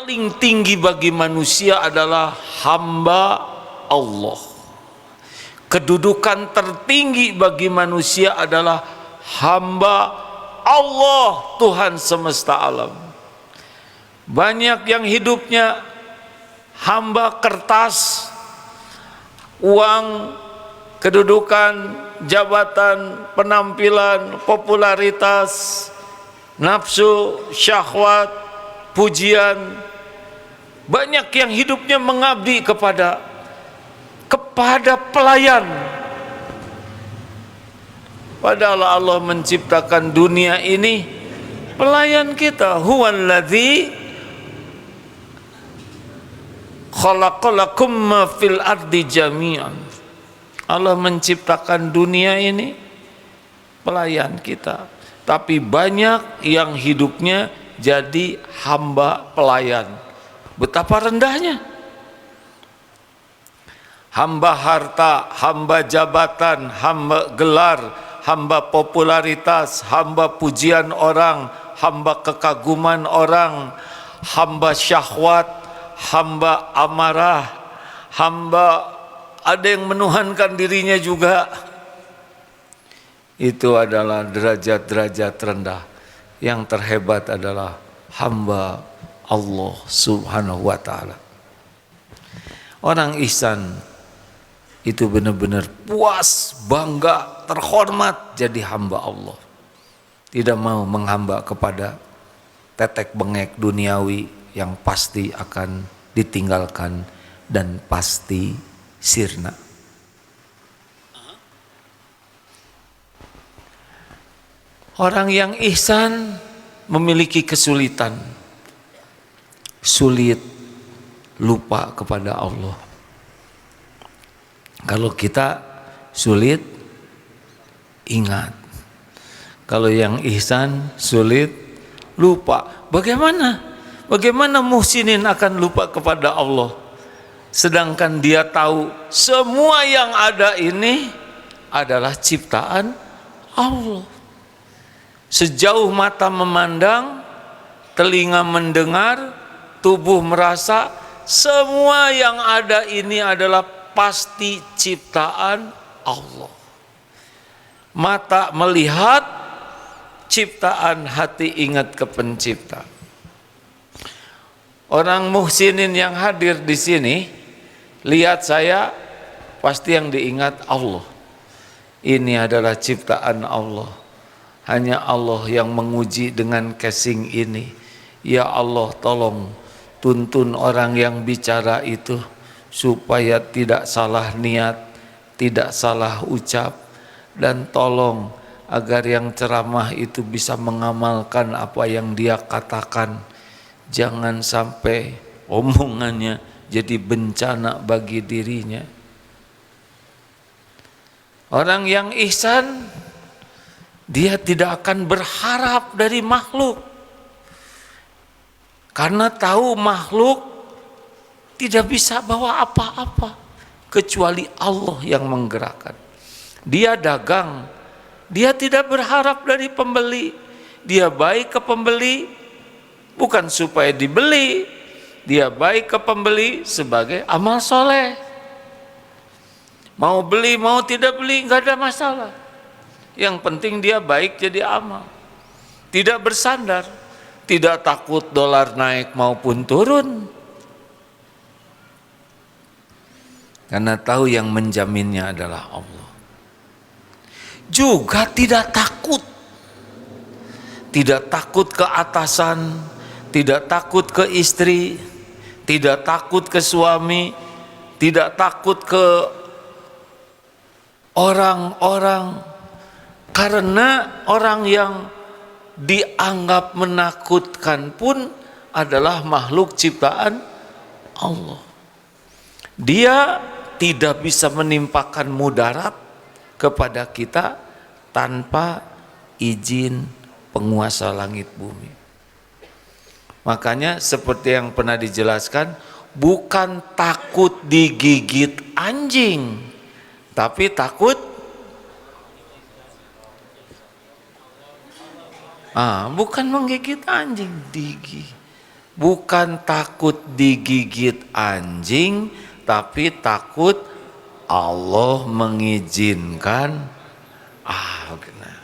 paling tinggi bagi manusia adalah hamba Allah. Kedudukan tertinggi bagi manusia adalah hamba Allah, Tuhan semesta alam. Banyak yang hidupnya hamba kertas, uang, kedudukan, jabatan, penampilan, popularitas, nafsu, syahwat, pujian. Banyak yang hidupnya mengabdi kepada pelayan. Padahal Allah menciptakan dunia ini pelayan kita. Huwallazi khalaqalakum ma fil ardi jami'an. Allah menciptakan dunia ini pelayan kita. Tapi banyak yang hidupnya jadi hamba pelayan. Betapa rendahnya. Hamba harta, hamba jabatan, hamba gelar, hamba popularitas, hamba pujian orang, hamba kekaguman orang, hamba syahwat, hamba amarah, hamba ada yang menuhankan dirinya juga. Itu adalah derajat-derajat rendah. Yang terhebat adalah hamba Allah subhanahu wa ta'ala. Orang ihsan itu benar-benar puas, bangga, terhormat jadi hamba Allah. Tidak mau menghamba kepada tetek bengek duniawi yang pasti akan ditinggalkan dan pasti sirna. Orang yang ihsan memiliki kesulitan, sulit lupa kepada Allah. Kalau kita sulit ingat. Kalau yang ihsan sulit lupa. Bagaimana muhsinin akan lupa kepada Allah? Sedangkan dia tahu semua yang ada ini adalah ciptaan Allah. Sejauh mata memandang, telinga mendengar, tubuh merasa, semua yang ada ini adalah pasti ciptaan Allah. Mata melihat, ciptaan, hati ingat ke pencipta. Orang muhsinin yang hadir di sini, lihat saya, pasti yang diingat Allah. Ini adalah ciptaan Allah. Hanya Allah yang menguji dengan casing ini. Ya Allah, tolong tuntun orang yang bicara itu supaya tidak salah niat, tidak salah ucap, dan tolong agar yang ceramah itu bisa mengamalkan apa yang dia katakan. Jangan sampai omongannya jadi bencana bagi dirinya. Orang yang ihsan, dia tidak akan berharap dari makhluk, karena tahu makhluk tidak bisa bawa apa-apa kecuali Allah yang menggerakkan. Dia dagang, dia tidak berharap dari pembeli. Dia baik ke pembeli bukan supaya dibeli, dia baik ke pembeli sebagai amal soleh. Mau beli mau tidak beli nggak ada masalah. Yang penting dia baik jadi amal. Tidak bersandar, tidak takut dolar naik maupun turun. Karena tahu yang menjaminnya adalah Allah. Juga tidak takut. Tidak takut ke atasan, tidak takut ke istri, tidak takut ke suami, tidak takut ke orang-orang. Karena orang yang dianggap menakutkan pun adalah makhluk ciptaan Allah. Dia tidak bisa menimpakan mudarat kepada kita tanpa izin penguasa langit bumi. Makanya seperti yang pernah dijelaskan, bukan takut digigit anjing, tapi takut bukan menggigit anjing, Bukan takut digigit anjing, tapi takut Allah mengizinkan. Benar.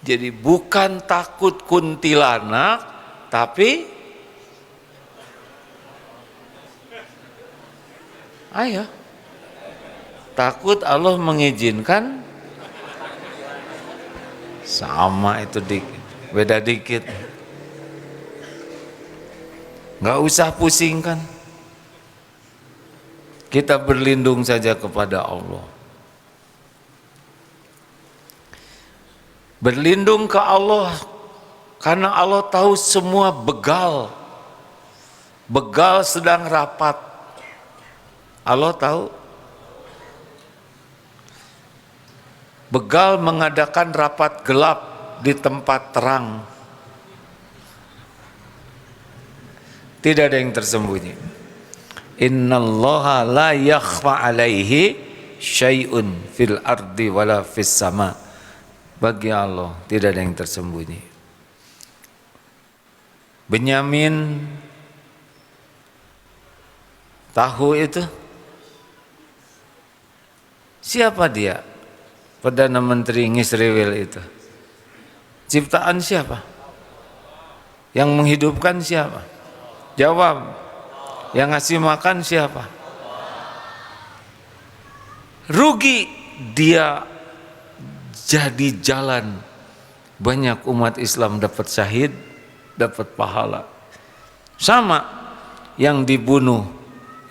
Jadi bukan takut kuntilanak, tapi takut Allah mengizinkan. Sama itu dikit, beda dikit. Nggak usah pusingkan. Kita berlindung saja kepada Allah. Berlindung ke Allah karena Allah tahu semua begal. Begal sedang rapat. Allah tahu. Begal mengadakan rapat gelap di tempat terang. Tidak ada yang tersembunyi. Innallaha la yakhfa alaihi syai'un fil ardi wala fis sama. Bagi Allah tidak ada yang tersembunyi. Benyamin tahu itu? Siapa dia? Perdana Menteri Ngisriwil itu. Ciptaan siapa? Yang menghidupkan siapa? Jawab. Yang ngasih makan siapa? Rugi dia jadi jalan. Banyak umat Islam dapat syahid, dapat pahala. Sama yang dibunuh,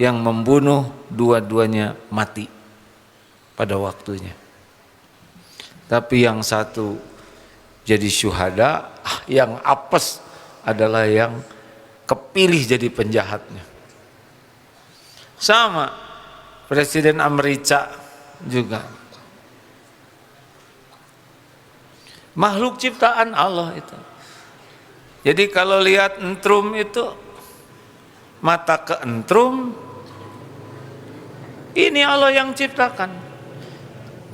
yang membunuh, dua-duanya mati pada waktunya. Tapi yang satu jadi syuhada, yang apes adalah yang kepilih jadi penjahatnya. Sama Presiden Amerika juga. Makhluk ciptaan Allah itu. Jadi kalau lihat entrum itu, mata ke entrum, ini Allah yang ciptakan.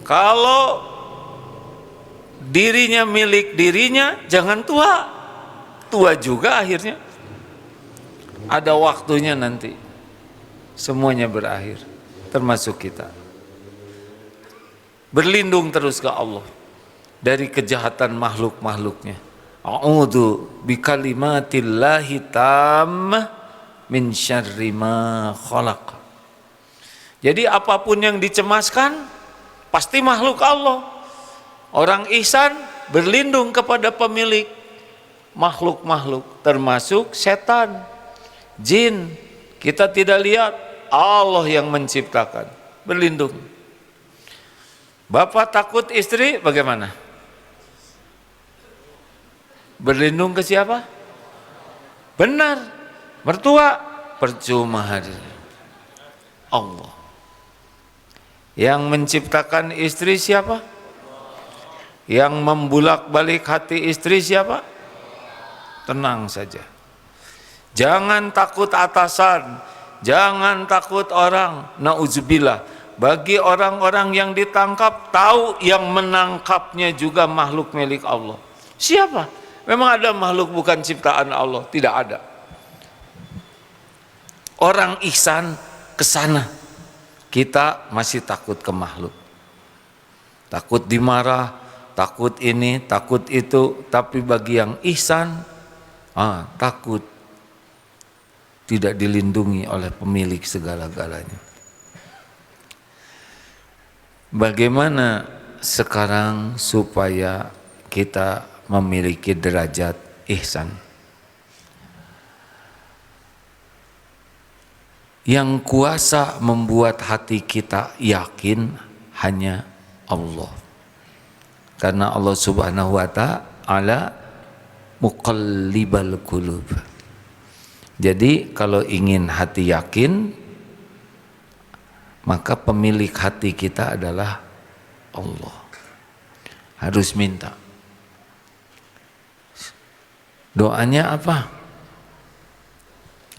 Kalau dirinya milik dirinya, jangan tua. Tua juga akhirnya. Ada waktunya nanti. Semuanya berakhir, termasuk kita. Berlindung terus ke Allah dari kejahatan makhluk-makhluknya. A'udzu bikalimatillahi tammah min syarri ma khalaq. Jadi apapun yang dicemaskan pasti makhluk Allah. Orang ihsan berlindung kepada pemilik makhluk-makhluk, termasuk setan, jin. Kita tidak lihat, Allah yang menciptakan. Berlindung. Bapak takut istri, bagaimana? Berlindung ke siapa? Benar. Mertua, percuma hadir. Allah. Yang menciptakan istri siapa? Yang membulak-balik hati istri siapa? Tenang saja. Jangan takut atasan, jangan takut orang. Nauzubillah. Bagi orang-orang yang ditangkap, tahu yang menangkapnya juga makhluk milik Allah. Siapa? Memang ada makhluk bukan ciptaan Allah? Tidak ada. Orang ihsan ke sana. Kita masih takut ke makhluk. Takut dimarah, takut ini, takut itu. Tapi bagi yang ihsan, takut tidak dilindungi oleh pemilik segala-galanya. Bagaimana sekarang supaya kita memiliki derajat ihsan? Yang kuasa membuat hati kita yakin hanya Allah. Karena Allah Subhanahu wa ta'ala muqallibal qulub. Jadi kalau ingin hati yakin, maka pemilik hati kita adalah Allah. Harus minta. Doanya apa?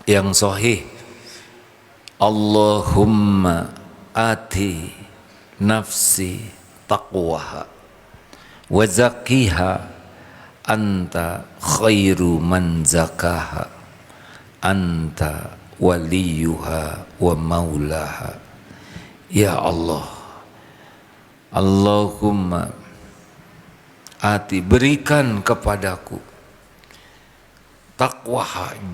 Yang sahih. Allahumma ati nafsi taqwaha wa zakkiha anta khairu man zakaha anta waliyuha wa maulaha. Ya Allah, Allahumma berikan kepadaku takwa,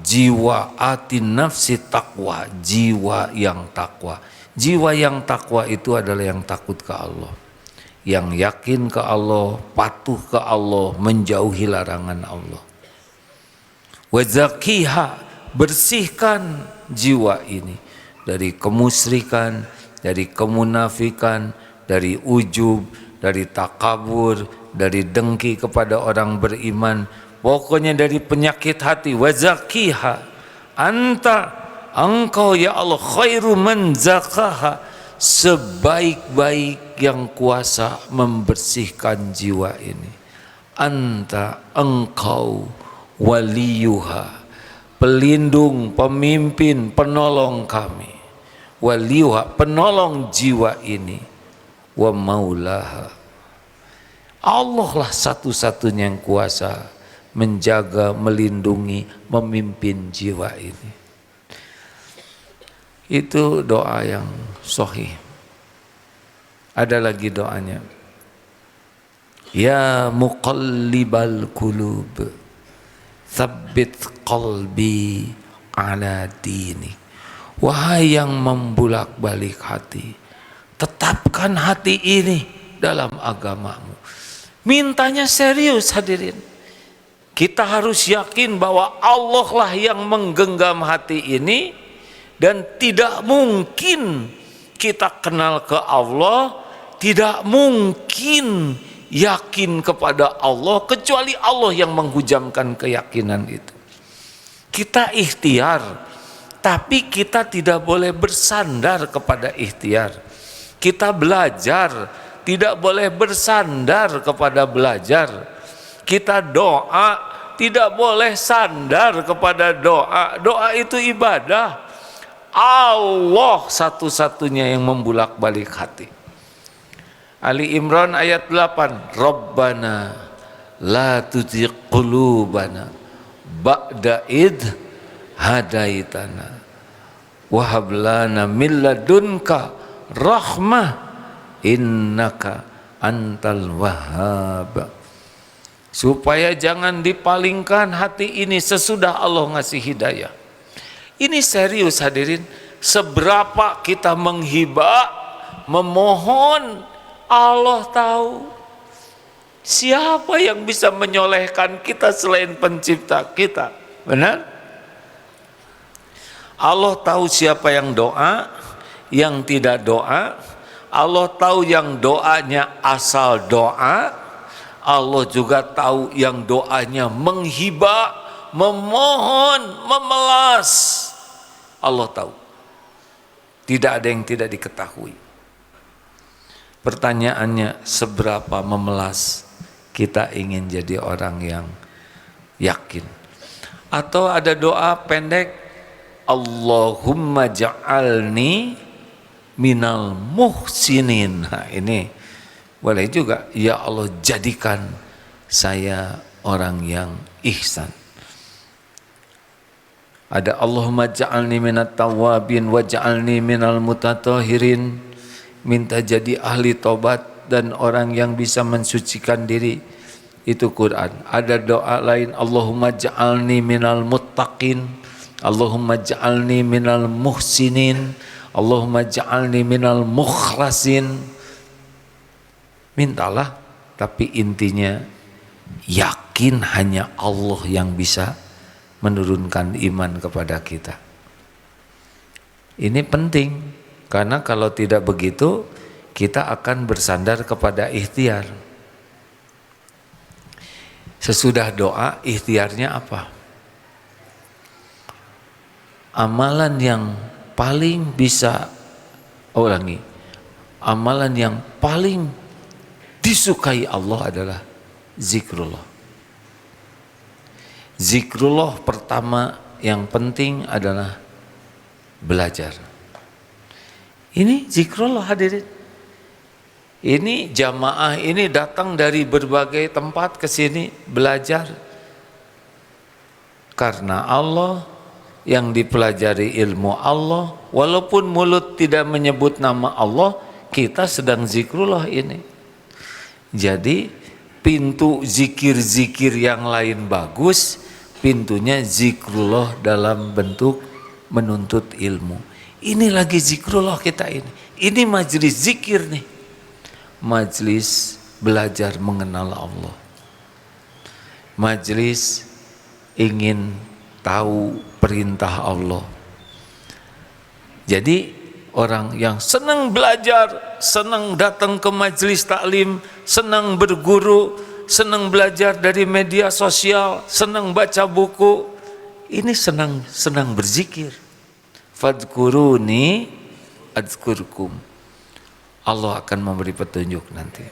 jiwa, ati nafsi takwa, jiwa yang takwa. Jiwa yang takwa itu adalah yang takut ke Allah, yang yakin ke Allah, patuh ke Allah, menjauhi larangan Allah. Wa zakiha, bersihkan jiwa ini dari kemusyrikan, dari kemunafikan, dari ujub, dari takabur, dari dengki kepada orang beriman, pokoknya dari penyakit hati. Wa zakiha, anta, engkau ya Allah, khairu man zakaha, sebaik-baik yang kuasa membersihkan jiwa ini. Anta, engkau, waliyuha, pelindung, pemimpin, penolong kami. Waliyuha, penolong jiwa ini. Wa maulaha, Allah lah satu-satunya yang kuasa menjaga, melindungi, memimpin jiwa ini. Itu doa yang sahih. Ada lagi doanya. Ya muqallibal qulub, tsabbit qalbi ala dini. Wahai yang membulak-balik hati, tetapkan hati ini dalam agamamu. Mintanya serius hadirin. Kita harus yakin bahwa Allah lah yang menggenggam hati ini. Dan tidak mungkin kita kenal ke Allah, tidak mungkin yakin kepada Allah kecuali Allah yang menghujamkan keyakinan itu. Kita ikhtiar, tapi kita tidak boleh bersandar kepada ikhtiar. Kita belajar, tidak boleh bersandar kepada belajar. Kita doa, tidak boleh sandar kepada doa. Doa itu ibadah. Allah satu-satunya yang membulak-balik hati. Ali Imran ayat 8. Rabbana la tuzigh qulubana ba'da id hadaitana wa hab lana min ladunka rahmah innaka antal wahhab. Supaya jangan dipalingkan hati ini sesudah Allah ngasih hidayah. Ini serius hadirin. Seberapa kita menghibah, memohon, Allah tahu. Siapa yang bisa menyolehkan kita selain pencipta kita? Benar? Allah tahu siapa yang doa, yang tidak doa. Allah tahu yang doanya asal doa. Allah juga tahu yang doanya menghibah, memohon, memelas. Allah tahu. Tidak ada yang tidak diketahui. Pertanyaannya, seberapa memelas kita ingin jadi orang yang yakin? Atau ada doa pendek, Allahumma ja'alni minal muhsinin. Nah, ini boleh juga. Ya Allah, jadikan saya orang yang ihsan. Ada Allahumma ja'alni minat tawabin wa ja'alni minal mutatahhirin. Minta jadi ahli tobat dan orang yang bisa mensucikan diri. Itu Quran. Ada doa lain, Allahumma ja'alni minal muttaqin, Allahumma ja'alni minal muhsinin, Allahumma ja'alni minal mukhlasin. Mintalah, tapi intinya yakin hanya Allah yang bisa menurunkan iman kepada kita. Ini penting, karena kalau tidak begitu kita akan bersandar kepada ikhtiar. Sesudah doa, ikhtiarnya apa? Amalan yang paling bisa, ulangi, amalan yang paling disukai Allah adalah zikrullah. Zikrullah pertama yang penting adalah belajar. Ini zikrullah hadirin. Ini jamaah ini datang dari berbagai tempat ke sini belajar. Karena Allah, yang dipelajari ilmu Allah, walaupun mulut tidak menyebut nama Allah, kita sedang zikrullah ini. Jadi pintu zikir-zikir yang lain bagus, pintunya zikrullah dalam bentuk menuntut ilmu. Ini lagi zikrullah kita ini. Ini majelis zikir nih. Majelis belajar mengenal Allah. Majelis ingin tahu perintah Allah. Jadi orang yang senang belajar, senang datang ke majelis taklim, senang berguru, senang belajar dari media sosial, senang baca buku, ini senang berzikir. Fadkuruni adzkurkum. Allah akan memberi petunjuk nanti.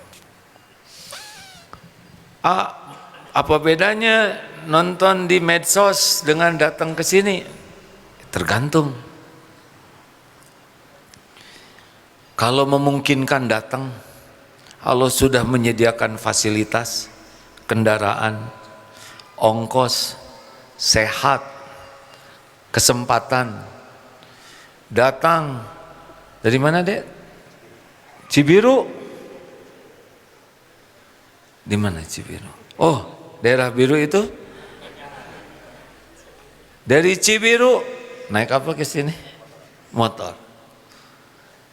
Apa bedanya nonton di medsos dengan datang ke sini? Tergantung. Kalau memungkinkan datang, Allah sudah menyediakan fasilitas, kendaraan, ongkos, sehat, kesempatan. Datang dari mana, Dek? Cibiru? Di mana Cibiru? Oh, daerah biru itu? Dari Cibiru naik apa ke sini? Motor.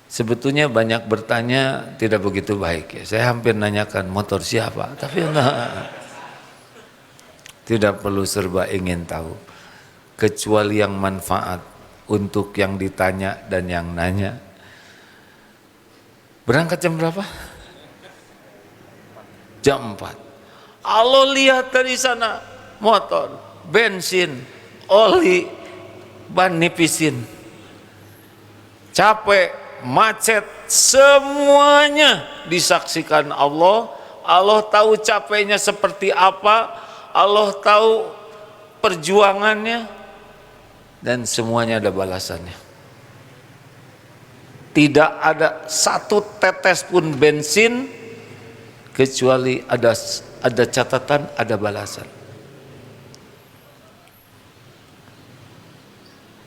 Sebetulnya banyak bertanya tidak begitu baik ya. Saya hampir nanyakan motor siapa, tapi enggak. Tidak perlu serba ingin tahu. Kecuali yang manfaat untuk yang ditanya dan yang nanya. Berangkat jam berapa? Jam 4. Allah lihat dari sana motor, bensin, oli, ban nipisin. Capek, macet, semuanya disaksikan Allah. Allah tahu capeknya seperti apa, Allah tahu perjuangannya, dan semuanya ada balasannya. Tidak ada satu tetes pun bensin kecuali ada catatan, ada balasan.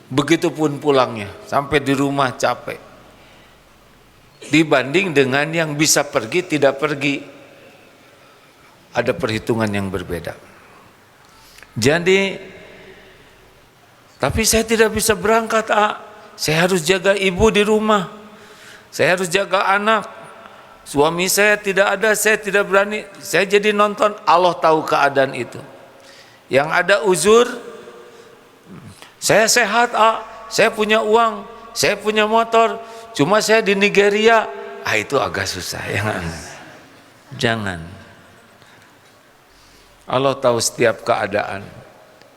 Begitupun pulangnya, sampai di rumah capek. Dibanding dengan yang bisa pergi tidak pergi, ada perhitungan yang berbeda. Jadi, tapi saya tidak bisa berangkat, saya harus jaga ibu di rumah, saya harus jaga anak, suami saya tidak ada, saya tidak berani, saya jadi nonton. Allah tahu keadaan itu. Yang ada uzur, saya sehat, saya punya uang, saya punya motor, cuma saya di Nigeria, itu agak susah. Jangan. Allah tahu setiap keadaan.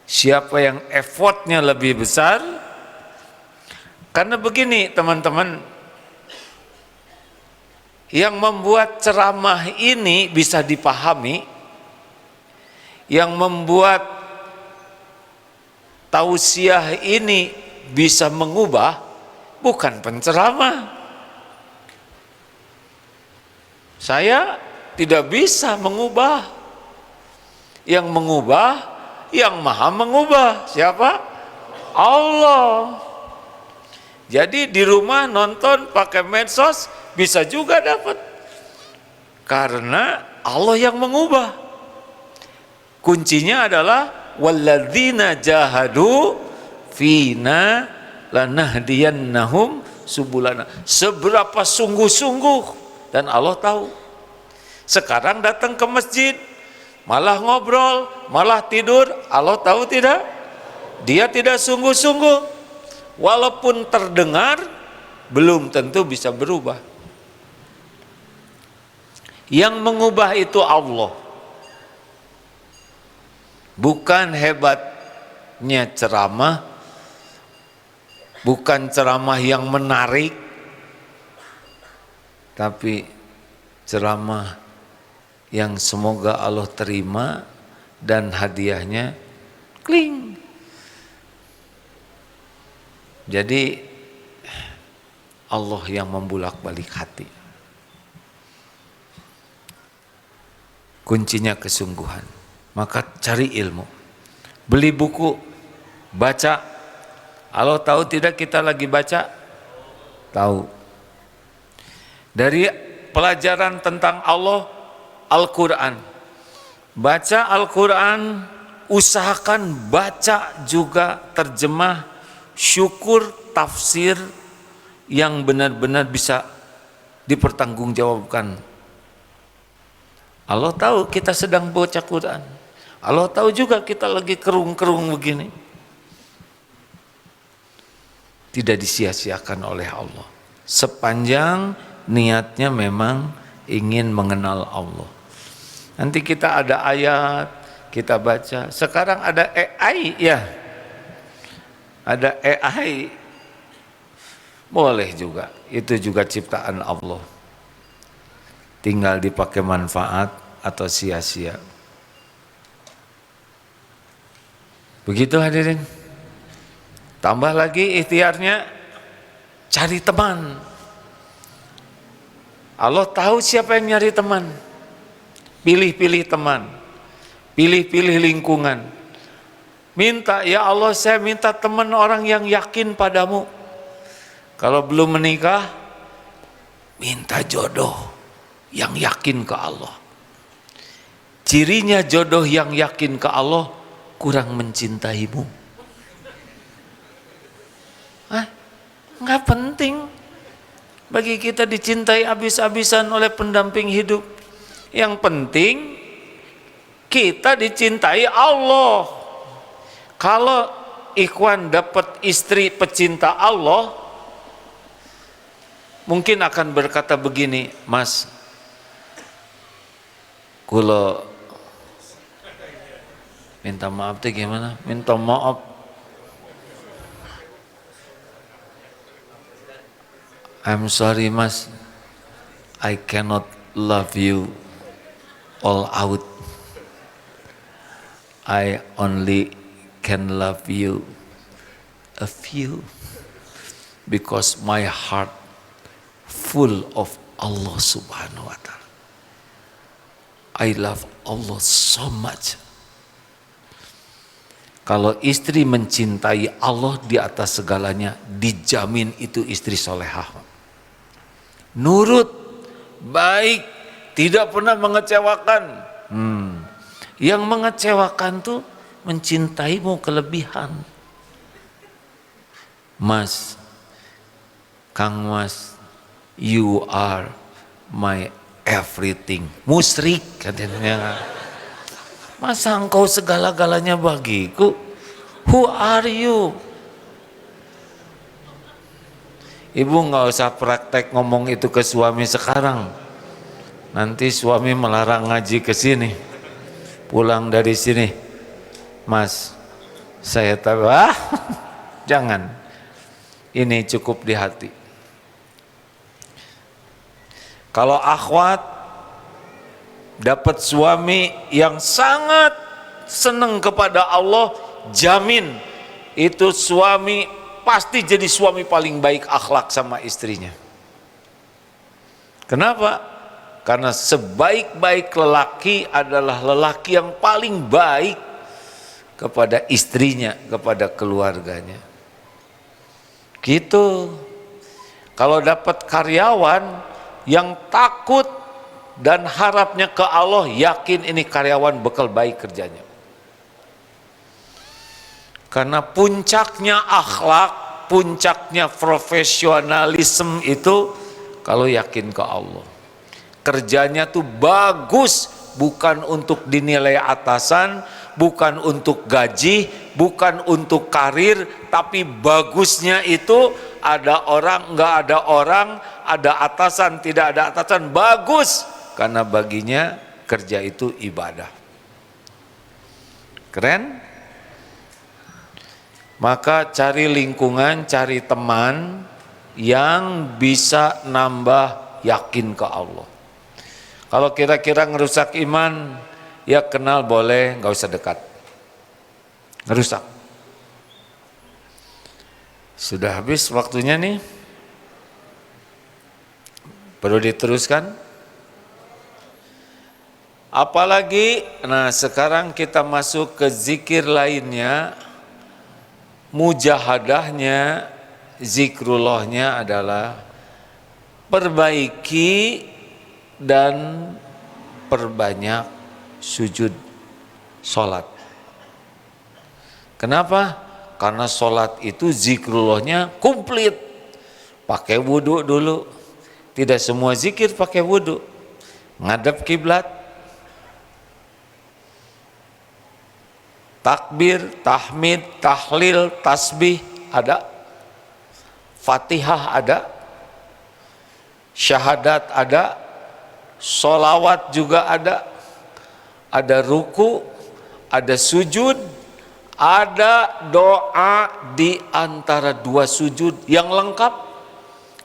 Siapa yang effortnya lebih besar? Karena begini teman-teman, yang membuat ceramah ini bisa dipahami, yang membuat tausiah ini bisa mengubah, bukan penceramah. Saya tidak bisa mengubah. Yang mengubah, yang maha mengubah. Siapa? Allah. Jadi di rumah nonton pakai medsos bisa juga dapat, karena Allah yang mengubah. Kuncinya adalah walladzina jahadu fina lanahdiyannahum subulana. Seberapa sungguh-sungguh, dan Allah tahu. Sekarang datang ke masjid malah ngobrol, malah tidur, Allah tahu tidak? Dia tidak sungguh-sungguh. Walaupun terdengar, belum tentu bisa berubah. Yang mengubah itu Allah. Bukan hebatnya ceramah, bukan ceramah yang menarik, tapi ceramah yang semoga Allah terima dan hadiahnya kling. Jadi Allah yang membulak-balik hati. Kuncinya kesungguhan. Maka cari ilmu, beli buku, baca, Allah tahu tidak kita lagi baca? Tahu. Dari pelajaran tentang Allah, Al-Quran. Baca Al-Quran, usahakan baca juga terjemah, syukur, tafsir yang benar-benar bisa dipertanggungjawabkan. Allah tahu kita sedang baca Quran. Allah tahu juga kita lagi kerung-kerung begini. Tidak disia-siakan oleh Allah. Sepanjang niatnya memang ingin mengenal Allah. Nanti kita ada ayat, kita baca. Sekarang ada AI ya. Ada AI. Boleh juga. Itu juga ciptaan Allah. Tinggal dipakai manfaat atau sia-sia. Begitu hadirin. Tambah lagi ikhtiarnya, cari teman. Allah tahu siapa yang nyari teman. Pilih-pilih teman. Pilih-pilih lingkungan. Minta, ya Allah saya minta teman orang yang yakin padamu. Kalau belum menikah, minta jodoh yang yakin ke Allah. Cirinya jodoh yang yakin ke Allah, kurang mencintaimu. Nggak penting bagi kita dicintai habis-habisan oleh pendamping hidup. Yang penting kita dicintai Allah. Kalau ikhwan dapat istri pecinta Allah, mungkin akan berkata begini, Mas, kula minta maaf tuh gimana? Minta maaf, I'm sorry Mas, I cannot love you all out. I only can love you a few because my heart full of Allah subhanahu wa ta'ala. I love Allah so much. Kalau istri mencintai Allah di atas segalanya, dijamin itu istri solehah. Nurut, baik, tidak pernah mengecewakan. Yang mengecewakan tuh mencintaimu kelebihan. Mas, Kang Mas, you are my everything. Musyrik katanya. Masa engkau segala-galanya bagiku? Who are you? Ibu nggak usah praktek ngomong itu ke suami sekarang. Nanti suami melarang ngaji ke sini. Pulang dari sini, Mas, saya tahu. Jangan. Ini cukup di hati. Kalau akhwat dapat suami yang sangat senang kepada Allah, jamin itu suami pasti jadi suami paling baik akhlak sama istrinya. Kenapa? Karena sebaik-baik lelaki adalah lelaki yang paling baik kepada istrinya, kepada keluarganya. Gitu. Kalau dapat karyawan yang takut dan harapnya ke Allah, yakin ini karyawan bekal baik kerjanya. Karena puncaknya akhlak, puncaknya profesionalisme itu kalau yakin ke Allah. Kerjanya tuh bagus, bukan untuk dinilai atasan, bukan untuk gaji, bukan untuk karir, tapi bagusnya itu ada orang, nggak ada orang, ada atasan, tidak ada atasan, bagus. Karena baginya kerja itu ibadah. Keren? Maka cari lingkungan, cari teman yang bisa nambah yakin ke Allah. Kalau kira-kira ngerusak iman, ya kenal boleh, nggak usah dekat. Ngerusak. Sudah habis waktunya nih. Perlu diteruskan? Apalagi, nah sekarang kita masuk ke zikir lainnya. mujahadahnya, zikrullahnya adalah perbaiki dan perbanyak sujud sholat. Kenapa? Karena sholat itu zikrullahnya komplit. Pakai wudhu dulu. Tidak semua zikir pakai wudhu. Ngadep kiblat, takbir, tahmid, tahlil, tasbih ada, Fatihah ada, syahadat ada, sholawat juga ada ruku, ada sujud, ada doa di antara dua sujud yang lengkap.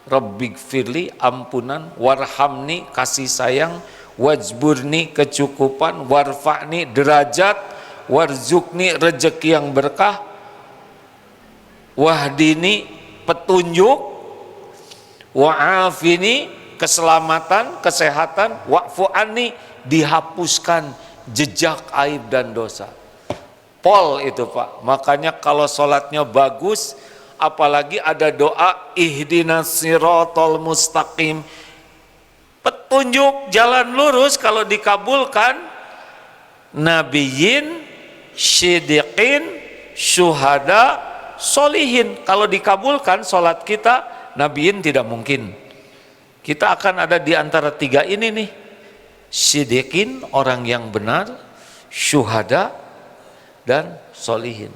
Rabbighfirli, ampunan, warhamni, kasih sayang, wajburni, kecukupan, warfa'ni, derajat, warzukni, rezeki yang berkah, wahdini, petunjuk, wa'afini, keselamatan, kesehatan, wa'fu'ani, dihapuskan jejak aib dan dosa. Pol itu Pak. Makanya kalau sholatnya bagus, apalagi ada doa ihdinas siratal mustaqim, petunjuk jalan lurus, kalau dikabulkan, nabiyyin, syidiqin, syuhada, solihin. Kalau dikabulkan sholat kita, nabiyyin tidak mungkin. Kita akan ada di antara tiga ini nih. Syidiqin, orang yang benar, syuhada, dan solihin.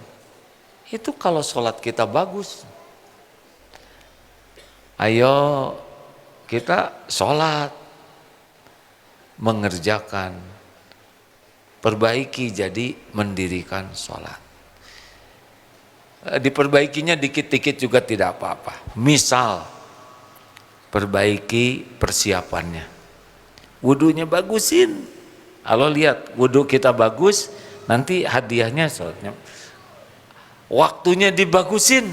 Itu kalau sholat kita bagus. Ayo kita sholat, mengerjakan, perbaiki jadi mendirikan sholat. Diperbaikinya dikit-dikit juga tidak apa-apa. Misal, perbaiki persiapannya. Wudunya bagusin. Kalau lihat wudu kita bagus, nanti hadiahnya sholatnya. Waktunya dibagusin.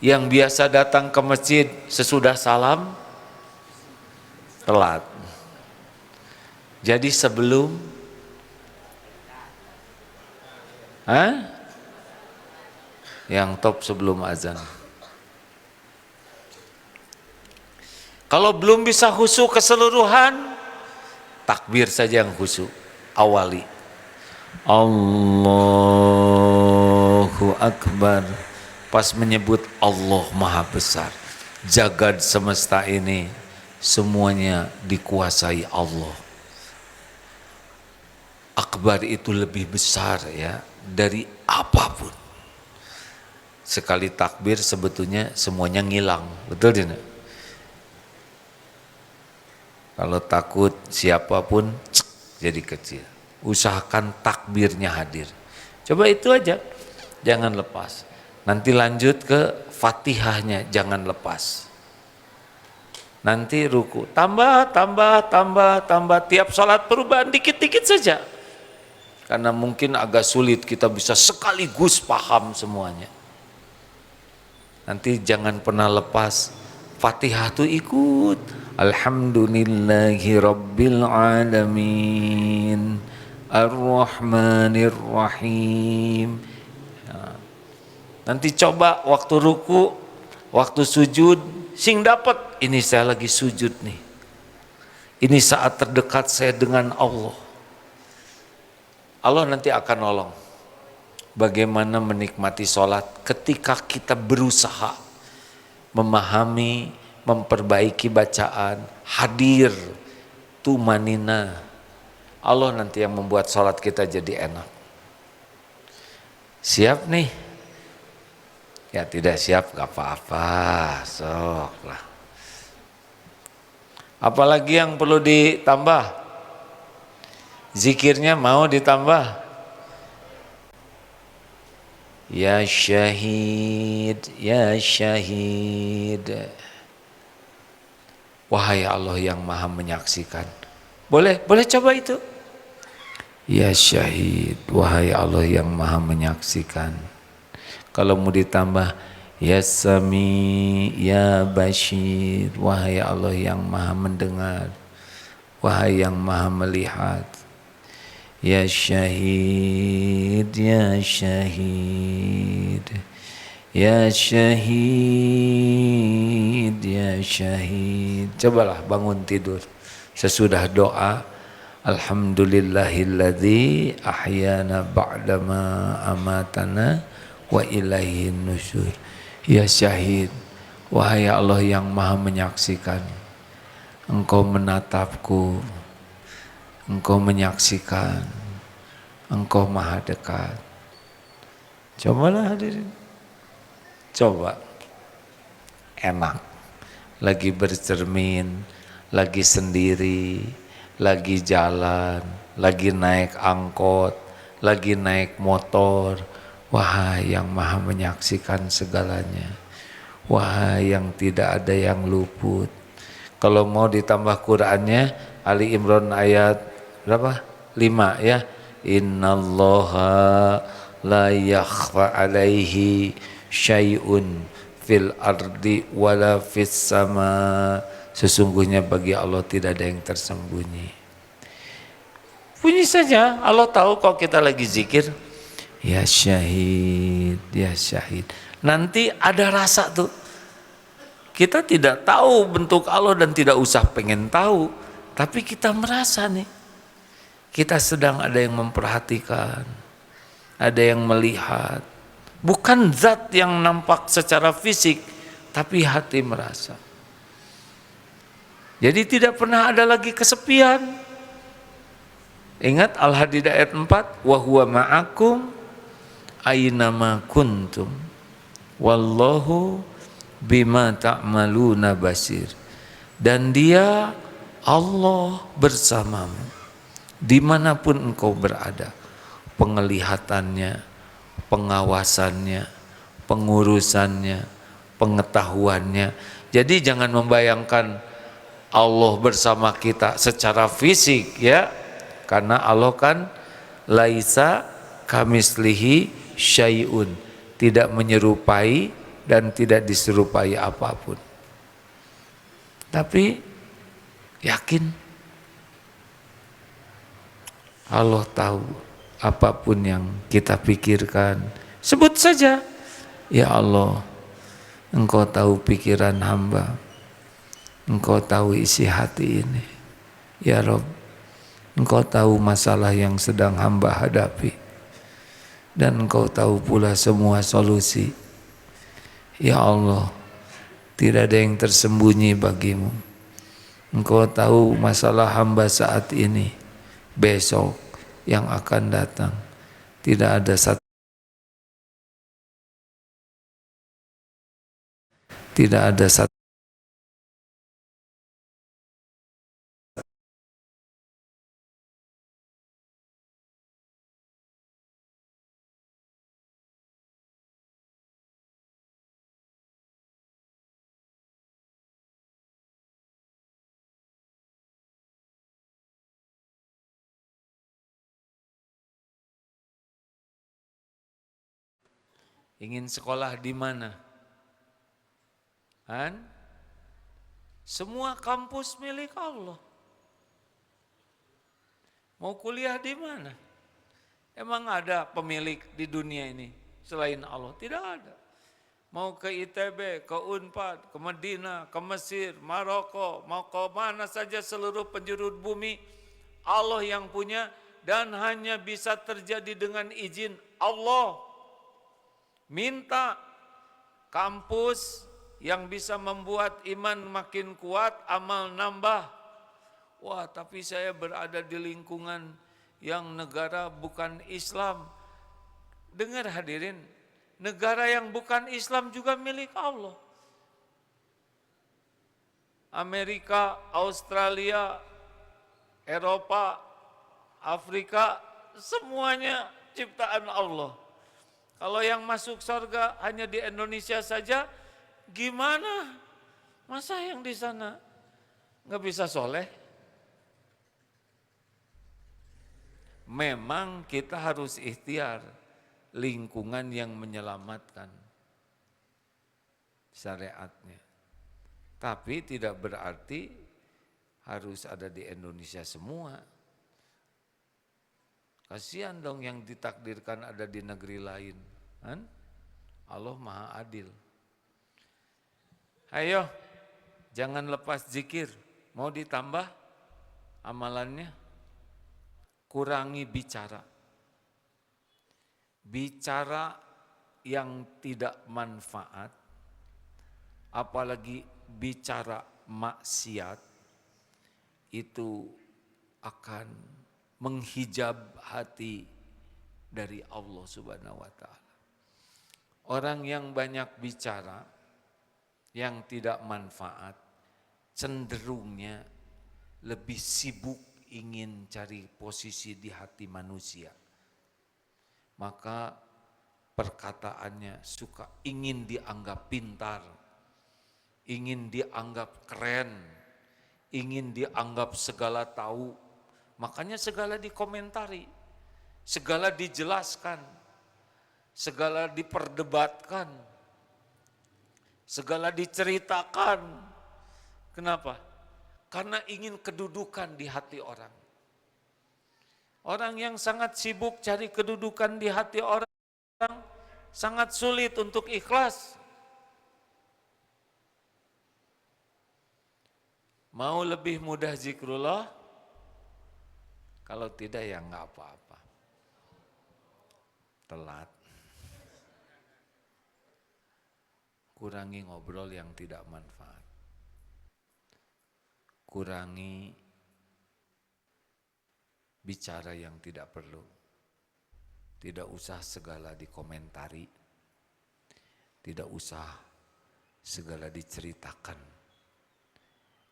Yang biasa datang ke masjid sesudah salam, telat. Jadi sebelum yang top sebelum azan. Kalau belum bisa khusyuk keseluruhan, takbir saja yang khusyuk. Awali Allahu Akbar. Pas menyebut Allah Maha Besar, jagad semesta ini semuanya dikuasai Allah. Akbar itu lebih besar ya dari apapun. Sekali takbir sebetulnya semuanya ngilang, betul tidak? Kalau takut siapapun jadi kecil. Usahakan takbirnya hadir. Coba itu aja, jangan lepas. Nanti lanjut ke Fatihahnya, jangan lepas. Nanti ruku, tambah, tiap sholat perubahan dikit-dikit saja. Karena mungkin agak sulit kita bisa sekaligus paham semuanya. Nanti jangan pernah lepas Fatihah tuh ikut. Alhamdulillahi Rabbil Alamin Ar-Rahmanir Rahim. Nanti coba waktu ruku, waktu sujud, sing dapat ini saya lagi sujud nih. Ini saat terdekat saya dengan Allah. Allah nanti akan nolong. Bagaimana menikmati sholat ketika kita berusaha memahami, memperbaiki bacaan, hadir, tumanina. Allah nanti yang membuat sholat kita jadi enak. Siap nih? Ya tidak siap gak apa-apa, sok lah. Apalagi yang perlu ditambah? Zikirnya mau ditambah? Ya syahid, ya syahid. Wahai Allah yang maha menyaksikan. Boleh coba itu. Ya syahid, wahai Allah yang maha menyaksikan. Kalau mau ditambah, ya sami, ya bashir, wahai Allah yang maha mendengar, wahai yang maha melihat. Ya syahid, ya syahid. Ya syahid, ya syahid. Cobalah bangun tidur sesudah doa. Alhamdulillahilladzi ahyana ba'dama amatana wa ilaihin nusyur. Ya syahid, wahai Allah yang maha menyaksikan, Engkau menatapku, Engkau menyaksikan, Engkau maha dekat. Cobalah hadirin, coba. Enak, lagi bercermin, lagi sendiri, lagi jalan, lagi naik angkot, lagi naik motor. Wahai yang maha menyaksikan segalanya, wahai yang tidak ada yang luput. Kalau mau ditambah Qur'annya, Ali Imran ayat berapa? 5 ya. Innallaha la yakhfa alaihi syai'un fil ardi wala fis sama. Sesungguhnya bagi Allah tidak ada yang tersembunyi. Bunyi saja, Allah tahu kalau kita lagi zikir. Ya syahid, ya syahid. Nanti ada rasa tuh. Kita tidak tahu bentuk Allah dan tidak usah pengen tahu. Tapi kita merasa nih, kita sedang ada yang memperhatikan, ada yang melihat. Bukan zat yang nampak secara fisik, tapi hati merasa. Jadi tidak pernah ada lagi kesepian. Ingat Al-Hadid ayat 4, wa huwa ma'akum aynama kuntum wallahu bima ta'maluna basir. Dan dia Allah bersamamu dimanapun engkau berada. Penglihatannya, pengawasannya, pengurusannya, pengetahuannya. Jadi jangan membayangkan Allah bersama kita secara fisik ya, karena Allah kan laisa kamislihi syai'un, tidak menyerupai dan tidak diserupai apapun. Tapi yakin Allah tahu apapun yang kita pikirkan. Sebut saja, ya Allah, Engkau tahu pikiran hamba, Engkau tahu isi hati ini. Ya Rob, Engkau tahu masalah yang sedang hamba hadapi, dan Engkau tahu pula semua solusi. Ya Allah, tidak ada yang tersembunyi bagimu. Engkau tahu masalah hamba saat ini, besok, yang akan datang. Tidak ada satu, tidak ada satu. Ingin sekolah di mana? Kan? Semua kampus milik Allah. Mau kuliah di mana? Emang ada pemilik di dunia ini selain Allah? Tidak ada. Mau ke ITB, ke Unpad, ke Medina, ke Mesir, Maroko, mau ke mana saja seluruh penjuru bumi, Allah yang punya dan hanya bisa terjadi dengan izin Allah. Minta kampus yang bisa membuat iman makin kuat, amal nambah. Wah, tapi saya berada di lingkungan yang negara bukan Islam. Dengar hadirin, negara yang bukan Islam juga milik Allah. Amerika, Australia, Eropa, Afrika, semuanya ciptaan Allah. Kalau yang masuk surga hanya di Indonesia saja, gimana? Masa yang di sana nggak bisa soleh? Memang kita harus ikhtiar lingkungan yang menyelamatkan syariatnya. Tapi tidak berarti harus ada di Indonesia semua. Kasihan dong yang ditakdirkan ada di negeri lain, kan? Allah Maha Adil. Ayo, jangan lepas zikir. Mau ditambah amalannya? Kurangi bicara. Bicara yang tidak manfaat, apalagi bicara maksiat, itu akan menghijab hati dari Allah Subhanahu wa Ta'ala. Orang yang banyak bicara yang tidak manfaat, cenderungnya lebih sibuk ingin cari posisi di hati manusia. Maka perkataannya suka ingin dianggap pintar, ingin dianggap keren, ingin dianggap segala tahu. Makanya segala dikomentari, segala dijelaskan, segala diperdebatkan, segala diceritakan. Kenapa? Karena ingin kedudukan di hati orang. Orang yang sangat sibuk cari kedudukan di hati orang, sangat sulit untuk ikhlas. Mau lebih mudah zikrullah? Kalau tidak ya nggak apa-apa. Telat. Kurangi ngobrol yang tidak manfaat. Kurangi bicara yang tidak perlu. Tidak usah segala dikomentari. Tidak usah segala diceritakan.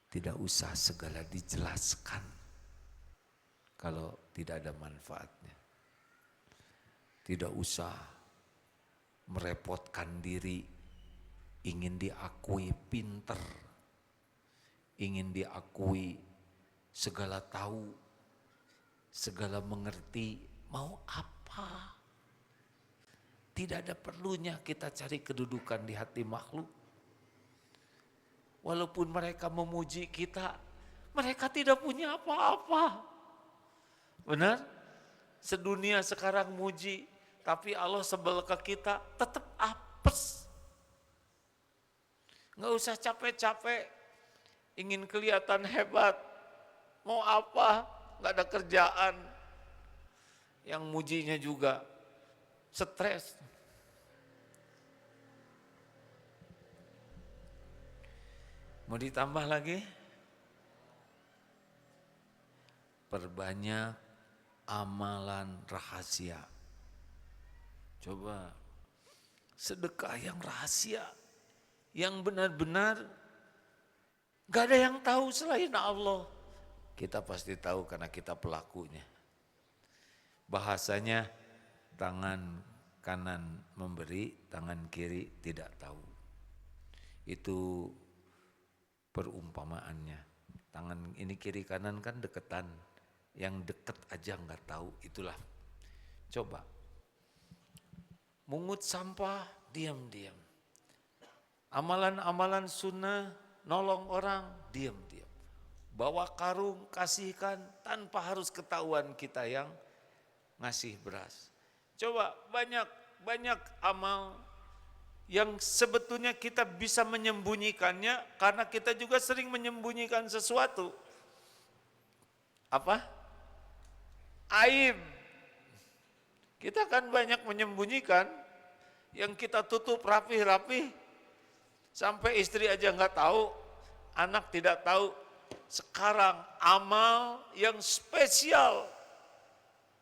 Tidak usah segala dijelaskan kalau tidak ada manfaatnya. Tidak usah merepotkan diri, ingin diakui pinter, ingin diakui segala tahu, segala mengerti. Mau apa? Tidak ada perlunya kita cari kedudukan di hati makhluk. Walaupun mereka memuji kita, mereka tidak punya apa-apa. Benar? Sedunia sekarang muji, tapi Allah sebel ke kita, tetap apes. Nggak usah capek-capek, ingin kelihatan hebat. Mau apa? Nggak ada kerjaan. Yang mujinya juga stres. Mau ditambah lagi? Perbanyak amalan rahasia. Coba sedekah yang rahasia, yang benar-benar gak ada yang tahu selain Allah. Kita pasti tahu karena kita pelakunya. Bahasanya tangan kanan memberi, tangan kiri tidak tahu. Itu perumpamaannya. Tangan ini kiri kanan kan deketan, yang deket aja nggak tahu. Itulah. Coba mungut sampah diam-diam, amalan-amalan sunnah nolong orang diam-diam, bawa karung kasihkan tanpa harus ketahuan kita yang ngasih beras. Coba banyak amal yang sebetulnya kita bisa menyembunyikannya karena kita juga sering menyembunyikan sesuatu. Apa? Aib. Kita kan banyak menyembunyikan yang kita tutup rapi-rapi sampai istri aja nggak tahu, anak tidak tahu. Sekarang amal yang spesial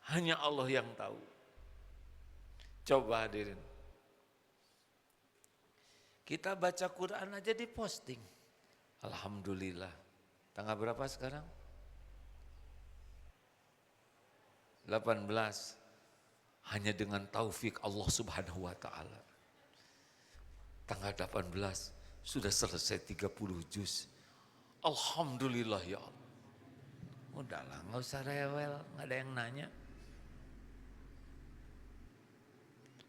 hanya Allah yang tahu. Coba hadirin. Kita baca Quran aja diposting. Alhamdulillah. Tanggal berapa sekarang? 18. Hanya dengan taufik Allah Subhanahu wa Ta'ala. Tanggal 18 sudah selesai 30 juz. Alhamdulillah ya Allah. Udahlah, nggak usah rewel, nggak ada yang nanya.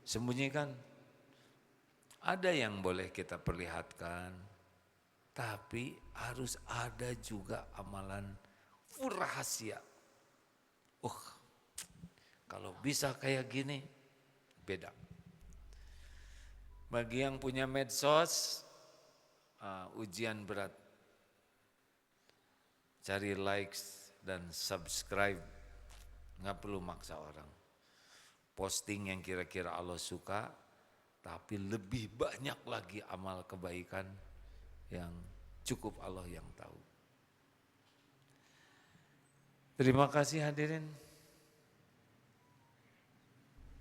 Sembunyikan. Ada yang boleh kita perlihatkan, tapi harus ada juga amalan rahasia. Kalau bisa kayak gini, beda. Bagi yang punya medsos, ujian berat. Cari likes dan subscribe, nggak perlu maksa orang. Posting yang kira-kira Allah suka, tapi lebih banyak lagi amal kebaikan yang cukup Allah yang tahu. Terima kasih hadirin.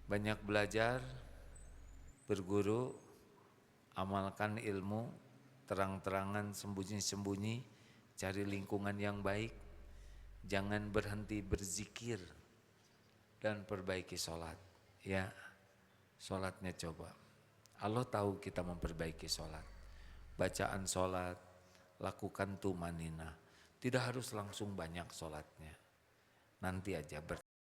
Banyak belajar, berguru, amalkan ilmu, terang-terangan sembunyi-sembunyi, cari lingkungan yang baik, jangan berhenti berzikir dan perbaiki sholat. Ya, sholatnya coba. Allah tahu kita memperbaiki sholat. Bacaan sholat, lakukan tumanina. Tidak harus langsung banyak sholatnya. Nanti aja